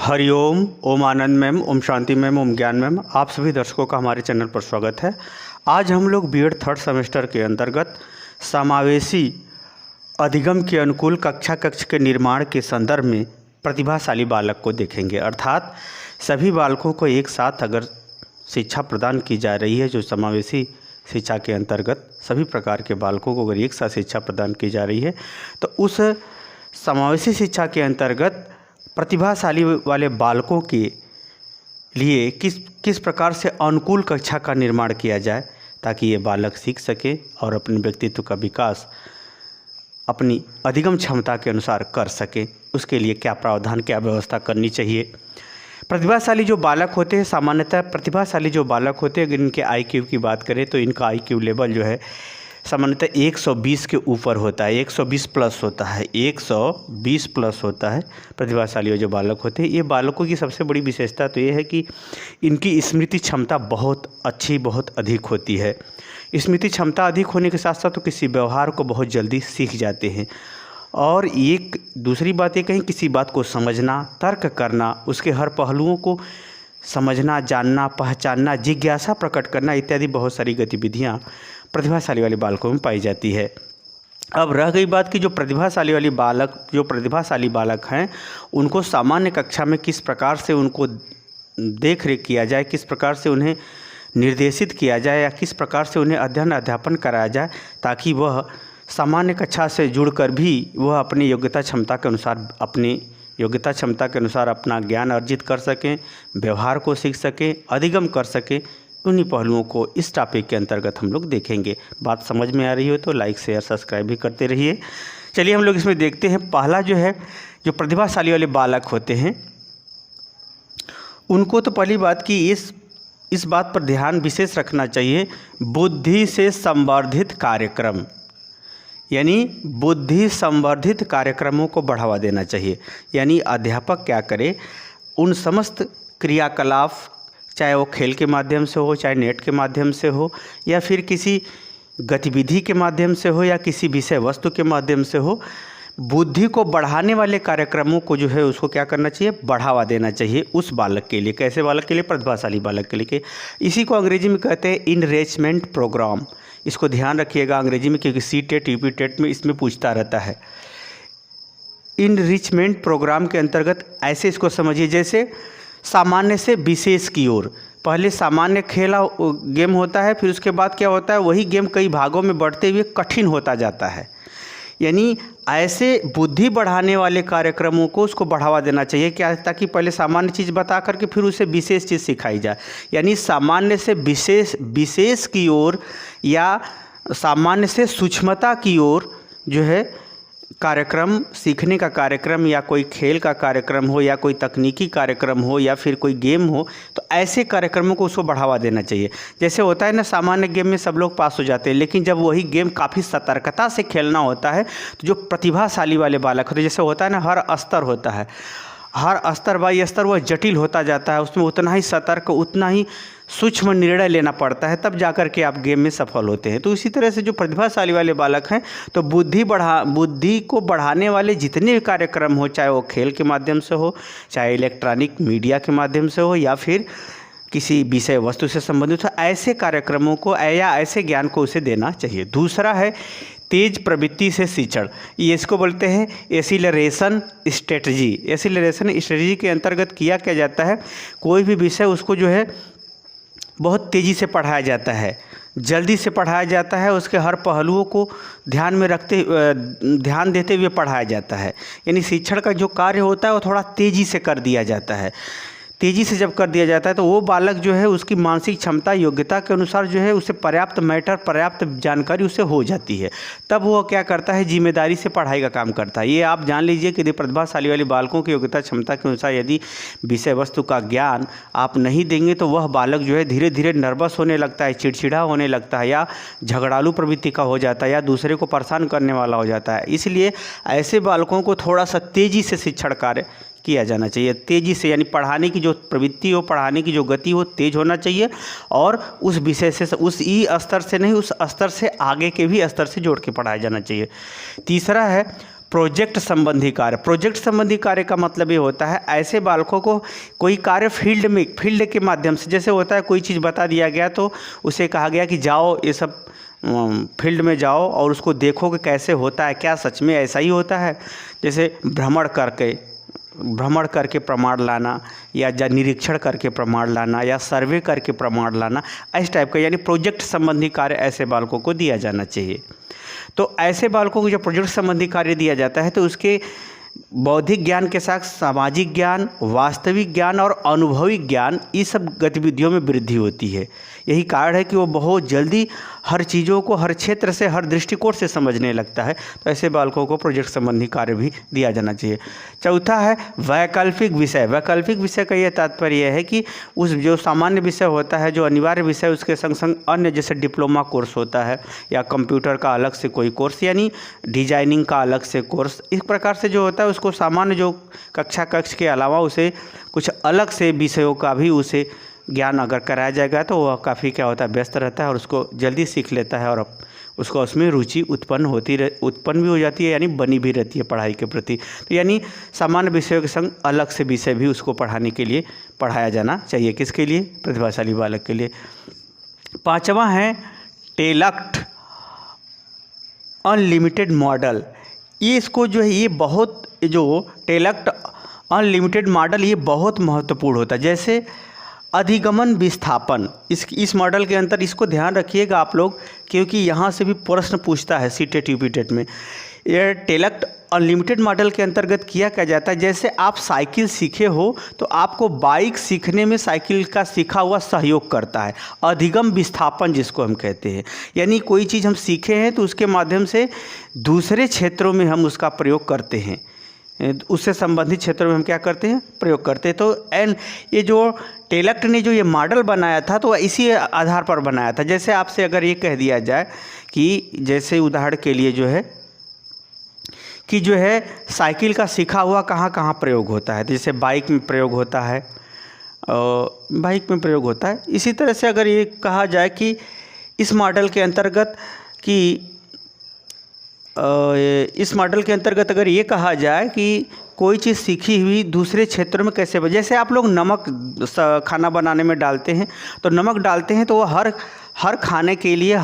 हरिओम, ओम आनंद ma'am, Om Shanti ma'am, ओम ज्ञान ma'am, आप सभी दर्शकों का हमारे चैनल पर स्वागत है। आज हम लोग बीएड थर्ड सेमेस्टर के अंतर्गत समावेशी अधिगम के अनुकूल कक्ष के निर्माण के संदर्भ में प्रतिभाशाली बालक को देखेंगे। अर्थात सभी बालकों को एक साथ अगर शिक्षा प्रदान की जा रही है, जो समावेशी शिक्षा के अंतर्गत सभी प्रकार के बालकों को अगर एक साथ शिक्षा प्रदान की जा रही है, तो उस समावेशी शिक्षा के अंतर्गत प्रतिभाशाली वाले बालकों के लिए किस प्रकार से अनुकूल कक्षा का निर्माण किया जाए ताकि ये बालक सीख सके और अपने व्यक्तित्व का विकास अपनी अधिगम क्षमता के अनुसार कर सके। उसके लिए क्या प्रावधान, क्या व्यवस्था करनी चाहिए। प्रतिभाशाली जो बालक होते हैं, सामान्यतः प्रतिभाशाली जो बालक होते हैं, अगर इनके IQ की बात करें तो इनका IQ लेवल जो है सामान्यतः 120 के ऊपर होता है, 120 प्लस होता है, 120 प्लस होता है। प्रतिभाशाली जो बालक होते हैं, ये बालकों की सबसे बड़ी विशेषता तो ये है कि इनकी स्मृति क्षमता बहुत अच्छी, बहुत अधिक होती है। स्मृति क्षमता अधिक होने के साथ साथ तो किसी व्यवहार को बहुत जल्दी सीख जाते हैं। और एक दूसरी बात ये कहीं किसी बात को समझना, तर्क करना, उसके हर पहलुओं को समझना, जानना, पहचानना, जिज्ञासा प्रकट करना इत्यादि बहुत सारी गतिविधियाँ प्रतिभाशाली वाले बालकों में पाई जाती है। अब रह गई बात कि जो प्रतिभाशाली बालक हैं, उनको सामान्य कक्षा में किस प्रकार से उनको देख रेख किया जाए, किस प्रकार से उन्हें निर्देशित किया जाए या किस प्रकार से उन्हें अध्ययन अध्यापन कराया जाए ताकि वह सामान्य कक्षा से जुड़कर भी वह अपनी योग्यता क्षमता के अनुसार अपना ज्ञान अर्जित कर सकें, व्यवहार को सीख सकें, अधिगम कर सकें। उन्हीं पहलुओं को इस टॉपिक के अंतर्गत हम लोग देखेंगे। बात समझ में आ रही हो तो लाइक शेयर सब्सक्राइब भी करते रहिए। चलिए हम लोग इसमें देखते हैं। पहला जो है, जो प्रतिभाशाली वाले बालक होते हैं, उनको तो पहली बात कि इस बात पर ध्यान विशेष रखना चाहिए, बुद्धि से संवर्धित कार्यक्रम, यानी बुद्धि संवर्धित कार्यक्रमों को बढ़ावा देना चाहिए। यानी अध्यापक क्या करे, उन समस्त क्रियाकलाप, चाहे वो खेल के माध्यम से हो, चाहे नेट के माध्यम से हो, या फिर किसी गतिविधि के माध्यम से हो, या किसी विषय वस्तु के माध्यम से हो, बुद्धि को बढ़ाने वाले कार्यक्रमों को जो है उसको क्या करना चाहिए, बढ़ावा देना चाहिए उस बालक के लिए। कैसे बालक के लिए? प्रतिभाशाली बालक के लिए। इसी को अंग्रेजी में कहते हैं इनरिचमेंट प्रोग्राम। इसको ध्यान रखिएगा अंग्रेजी में, क्योंकि CTET UP टेट में इसमें पूछता रहता है। इनरिचमेंट प्रोग्राम के अंतर्गत ऐसे इसको समझिए, जैसे सामान्य से विशेष की ओर। पहले सामान्य खेला गेम होता है, फिर उसके बाद क्या होता है, वही गेम कई भागों में बढ़ते हुए कठिन होता जाता है। यानी ऐसे बुद्धि बढ़ाने वाले कार्यक्रमों को उसको बढ़ावा देना चाहिए, क्या, ताकि पहले सामान्य चीज़ बता करके फिर उसे विशेष चीज़ सिखाई जाए। यानी सामान्य से विशेष की ओर या सामान्य से सूक्ष्मता की ओर जो है कार्यक्रम, सीखने का कार्यक्रम, या कोई खेल का कार्यक्रम हो, या कोई तकनीकी कार्यक्रम हो, या फिर कोई गेम हो, तो ऐसे कार्यक्रमों को उसको बढ़ावा देना चाहिए। जैसे होता है ना, सामान्य गेम में सब लोग पास हो जाते हैं, लेकिन जब वही गेम काफ़ी सतर्कता से खेलना होता है तो जो प्रतिभाशाली वाले बालक होते हैं, जैसे होता है ना, हर स्तर होता है, हर स्तर बाई स्तर वह जटिल होता जाता है, उसमें उतना ही सतर्क, उतना ही सूक्ष्म निर्णय लेना पड़ता है, तब जाकर के आप गेम में सफल होते हैं। तो इसी तरह से जो प्रतिभाशाली वाले बालक हैं, तो बुद्धि को बढ़ाने वाले जितने भी कार्यक्रम हो, चाहे वो खेल के माध्यम से हो, चाहे इलेक्ट्रॉनिक मीडिया के माध्यम से हो, या फिर किसी विषय वस्तु से संबंधित हो, ऐसे कार्यक्रमों को या ऐसे ज्ञान को उसे देना चाहिए। दूसरा है तेज प्रवृत्ति से शिक्षण। ये इसको बोलते हैं एसिलरेशन स्ट्रेटजी। एसिलरेशन स्ट्रेटजी के अंतर्गत क्या जाता है, कोई भी विषय उसको जो है बहुत तेज़ी से पढ़ाया जाता है, जल्दी से पढ़ाया जाता है, उसके हर पहलुओं को ध्यान देते हुए पढ़ाया जाता है। यानी शिक्षण का जो कार्य होता है वो थोड़ा तेज़ी से कर दिया जाता है। तेज़ी से जब कर दिया जाता है तो वो बालक जो है उसकी मानसिक क्षमता, योग्यता के अनुसार जो है उसे पर्याप्त जानकारी उसे हो जाती है। तब वो क्या करता है, जिम्मेदारी से पढ़ाई का काम करता है। ये आप जान लीजिए कि प्रतिभाशाली वाले बालकों की योग्यता क्षमता के अनुसार यदि विषय वस्तु का ज्ञान आप नहीं देंगे तो वह बालक जो है धीरे धीरे नर्वस होने लगता है, चिड़चिड़ा होने लगता है, या झगड़ालू प्रवृत्ति का हो जाता है, या दूसरे को परेशान करने वाला हो जाता है। इसलिए ऐसे बालकों को थोड़ा सा तेज़ी से शिक्षण कार्य किया जाना चाहिए। तेज़ी से, यानी पढ़ाने की जो प्रवृत्ति हो, पढ़ाने की जो गति हो, तेज होना चाहिए, और उस विषय से, उस ई स्तर से नहीं, उस स्तर से आगे के भी स्तर से जोड़ के पढ़ाया जाना चाहिए। तीसरा है प्रोजेक्ट संबंधी कार्य। प्रोजेक्ट संबंधी कार्य का मतलब ये होता है ऐसे बालकों को कोई कार्य फील्ड के माध्यम से, जैसे होता है कोई चीज़ बता दिया गया तो उसे कहा गया कि जाओ ये सब फील्ड में जाओ और उसको देखो कि कैसे होता है, क्या सच में ऐसा ही होता है। जैसे भ्रमण करके प्रमाण लाना, या निरीक्षण करके प्रमाण लाना, या सर्वे करके प्रमाण लाना, इस टाइप का, यानी प्रोजेक्ट संबंधी कार्य ऐसे बालकों को दिया जाना चाहिए। तो ऐसे बालकों को जब प्रोजेक्ट संबंधी कार्य दिया जाता है तो उसके बौद्धिक ज्ञान के साथ सामाजिक ज्ञान, वास्तविक ज्ञान और अनुभविक ज्ञान, ये सब गतिविधियों में वृद्धि होती है। यही कारण है कि वो बहुत जल्दी हर चीज़ों को हर क्षेत्र से, हर दृष्टिकोण से समझने लगता है। तो ऐसे बालकों को प्रोजेक्ट संबंधी कार्य भी दिया जाना चाहिए। चौथा है वैकल्पिक विषय। वैकल्पिक विषय का यह तात्पर्य है कि उस जो सामान्य विषय होता है, जो अनिवार्य विषय, उसके संग संग अन्य जैसे डिप्लोमा कोर्स होता है, या कंप्यूटर का अलग से कोई कोर्स, यानी डिजाइनिंग का अलग से कोर्स, इस प्रकार से जो होता है उसको सामान्य जो कक्ष के अलावा उसे कुछ अलग से विषयों का भी उसे ज्ञान अगर कराया जाएगा तो वह काफ़ी क्या होता है, व्यस्त रहता है और उसको जल्दी सीख लेता है और उसको उसमें रुचि उत्पन्न भी हो जाती है, यानी बनी भी रहती है पढ़ाई के प्रति। तो यानी सामान्य विषयों के संग अलग से विषय भी उसको पढ़ाने के लिए पढ़ाया जाना चाहिए। किसके लिए? प्रतिभाशाली बालक के लिए। पांचवा है टेलक्ट अनलिमिटेड मॉडल। ये इसको जो है जो टेलक्ट अनलिमिटेड मॉडल ये बहुत महत्वपूर्ण होता है। जैसे अधिगमन विस्थापन, इस मॉडल के अंदर इसको ध्यान रखिएगा आप लोग, क्योंकि यहाँ से भी प्रश्न पूछता है सीटेट यूपीटेट में। यह टेलक्ट अनलिमिटेड मॉडल के अंतर्गत किया क्या जाता है, जैसे आप साइकिल सीखे हो तो आपको बाइक सीखने में साइकिल का सीखा हुआ सहयोग करता है। अधिगम विस्थापन जिसको हम कहते हैं, यानी कोई चीज़ हम सीखे हैं तो उसके माध्यम से दूसरे क्षेत्रों में हम उसका प्रयोग करते हैं, उससे संबंधित क्षेत्रों में हम क्या करते हैं, प्रयोग करते हैं। तो ये जो टेलक्ट ने जो ये मॉडल बनाया था तो इसी आधार पर बनाया था। जैसे आपसे अगर ये कह दिया जाए कि जैसे उदाहरण के लिए जो है साइकिल का सीखा हुआ कहाँ कहाँ प्रयोग होता है, तो जैसे बाइक में प्रयोग होता है, इसी तरह से अगर ये कहा जाए कि इस मॉडल के अंतर्गत अगर ये कहा जाए कि कोई चीज़ सीखी हुई दूसरे क्षेत्रों में कैसे जैसे आप लोग नमक खाना बनाने में डालते हैं, तो नमक डालते हैं तो वो हर खाने के लिए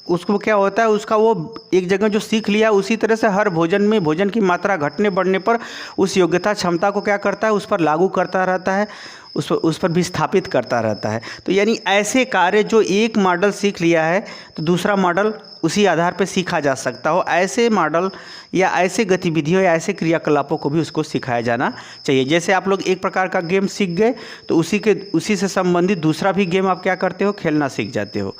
उसको क्या होता है, उसका वो एक जगह जो सीख लिया उसी तरह से हर भोजन की मात्रा घटने बढ़ने पर उस योग्यता क्षमता को क्या करता है, उस पर लागू करता रहता है, उस पर भी स्थापित करता रहता है। तो यानी ऐसे कार्य जो एक मॉडल सीख लिया है तो दूसरा मॉडल उसी आधार पर सीखा जा सकता हो, ऐसे मॉडल या ऐसे गतिविधियों या ऐसे क्रियाकलापों को भी उसको सिखाया जाना चाहिए। जैसे आप लोग एक प्रकार का गेम सीख गए तो उसी से संबंधित दूसरा भी गेम आप क्या करते हो, खेलना सीख जाते हो,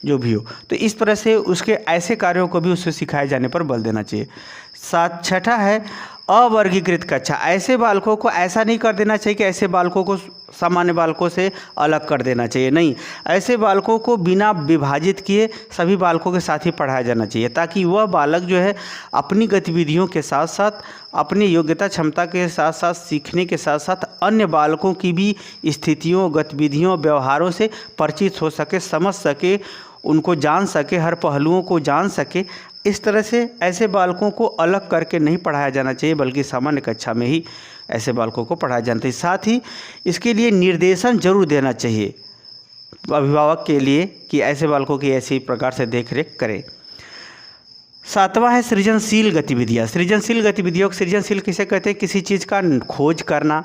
जो भी हो। तो इस तरह से उसके ऐसे कार्यों को भी उससे सिखाए जाने पर बल देना चाहिए। छठा है अवर्गीकृत कक्षा। ऐसे बालकों को ऐसा नहीं कर देना चाहिए कि ऐसे बालकों को सामान्य बालकों से अलग कर देना चाहिए, नहीं, ऐसे बालकों को बिना विभाजित किए सभी बालकों के साथ ही पढ़ाया जाना चाहिए, ताकि वह बालक जो है अपनी गतिविधियों के साथ साथ अपनी योग्यता क्षमता के साथ साथ सीखने के साथ साथ अन्य बालकों की भी स्थितियों, गतिविधियों, व्यवहारों से परिचित हो सके, समझ सके, उनको जान सके, हर पहलुओं को जान सके। इस तरह से ऐसे बालकों को अलग करके नहीं पढ़ाया जाना चाहिए, बल्कि सामान्य कक्षा में ही ऐसे बालकों को पढ़ाया जाना चाहिए। साथ ही इसके लिए निर्देशन जरूर देना चाहिए अभिभावक के लिए कि ऐसे बालकों की ऐसी प्रकार से देखरेख करें। सातवां है सृजनशील गतिविधियाँ। सृजनशील किसे कहते हैं? किसी चीज़ का खोज करना,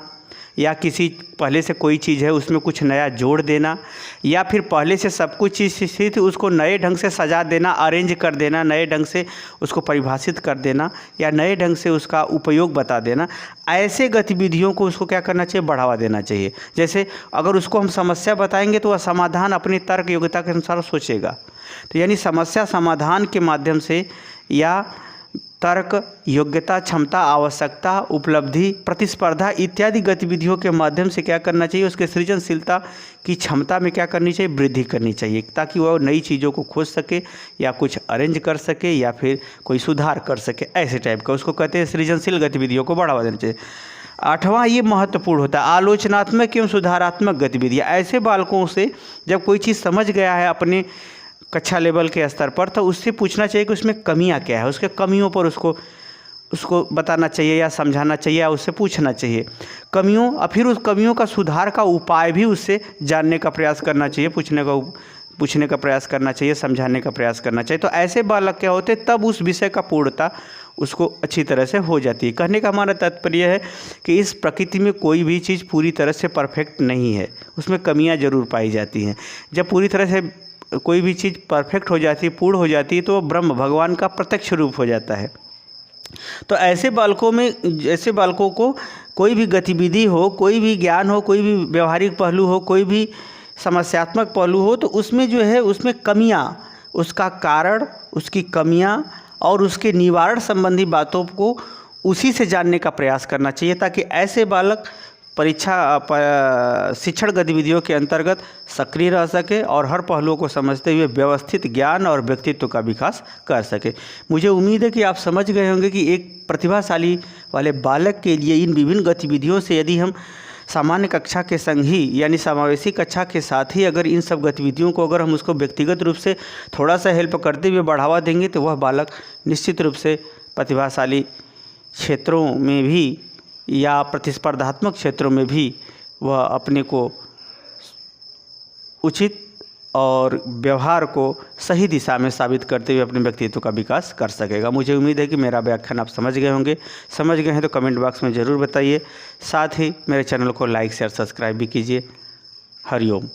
या किसी पहले से कोई चीज़ है उसमें कुछ नया जोड़ देना, या फिर पहले से सब कुछ चीज़ थी तो उसको नए ढंग से सजा देना, अरेंज कर देना, नए ढंग से उसको परिभाषित कर देना, या नए ढंग से उसका उपयोग बता देना। ऐसे गतिविधियों को उसको क्या करना चाहिए, बढ़ावा देना चाहिए। जैसे अगर उसको हम समस्या बताएंगे तो वह समाधान अपनी तर्क योग्यता के अनुसार सोचेगा, तो यानी समस्या समाधान के माध्यम से या तर्क, योग्यता, क्षमता, आवश्यकता, उपलब्धि, प्रतिस्पर्धा इत्यादि गतिविधियों के माध्यम से क्या करना चाहिए, उसके सृजनशीलता की क्षमता में क्या करनी चाहिए, वृद्धि करनी चाहिए, ताकि वह नई चीज़ों को खोज सके या कुछ अरेंज कर सके या फिर कोई सुधार कर सके। ऐसे टाइप का उसको कहते हैं सृजनशील गतिविधियों को बढ़ावा देना चाहिए। आठवां ये महत्वपूर्ण होता है आलोचनात्मक एवं सुधारात्मक गतिविधियाँ। ऐसे बालकों से जब कोई चीज़ समझ गया है अपने कक्षा लेवल के स्तर पर, तो उससे पूछना चाहिए कि उसमें कमियां क्या है, उसके कमियों पर उसको उसको बताना चाहिए या समझाना चाहिए या उससे पूछना चाहिए। कमियों और फिर उस कमियों का सुधार का उपाय भी उससे जानने का प्रयास करना चाहिए, पूछने का प्रयास करना चाहिए, समझाने का प्रयास करना चाहिए। तो ऐसे बालक क्या होते, तब उस विषय का पूर्णता उसको अच्छी तरह से हो जाती है। कहने का हमारा तात्पर्य है कि इस प्रकृति में कोई भी चीज़ पूरी तरह से परफेक्ट नहीं है, उसमें कमियां जरूर पाई जाती हैं। जब पूरी तरह से कोई भी चीज़ परफेक्ट हो जाती है, पूर्ण हो जाती है, तो वो ब्रह्म भगवान का प्रत्यक्ष रूप हो जाता है। तो ऐसे बालकों को कोई भी गतिविधि हो, कोई भी ज्ञान हो, कोई भी व्यवहारिक पहलू हो, कोई भी समस्यात्मक पहलू हो, तो उसमें जो है उसमें कमियां, उसका कारण, उसकी कमियां और उसके निवारण संबंधी बातों को उसी से जानने का प्रयास करना चाहिए, ताकि ऐसे बालक शिक्षण गतिविधियों के अंतर्गत सक्रिय रह सके और हर पहलुओं को समझते हुए व्यवस्थित ज्ञान और व्यक्तित्व का विकास कर सके। मुझे उम्मीद है कि आप समझ गए होंगे कि एक प्रतिभाशाली वाले बालक के लिए इन विभिन्न गतिविधियों से यदि हम सामान्य कक्षा के संग ही यानी समावेशी कक्षा के साथ ही अगर इन सब गतिविधियों को अगर हम उसको व्यक्तिगत रूप से थोड़ा सा हेल्प करते हुए बढ़ावा देंगे, तो वह बालक निश्चित रूप से प्रतिभाशाली क्षेत्रों में भी या प्रतिस्पर्धात्मक क्षेत्रों में भी वह अपने को उचित और व्यवहार को सही दिशा में साबित करते हुए अपने व्यक्तित्व का विकास कर सकेगा। मुझे उम्मीद है कि मेरा व्याख्यान आप समझ गए होंगे। समझ गए हैं तो कमेंट बॉक्स में ज़रूर बताइए। साथ ही मेरे चैनल को लाइक शेयर सब्सक्राइब भी कीजिए। हरिओम।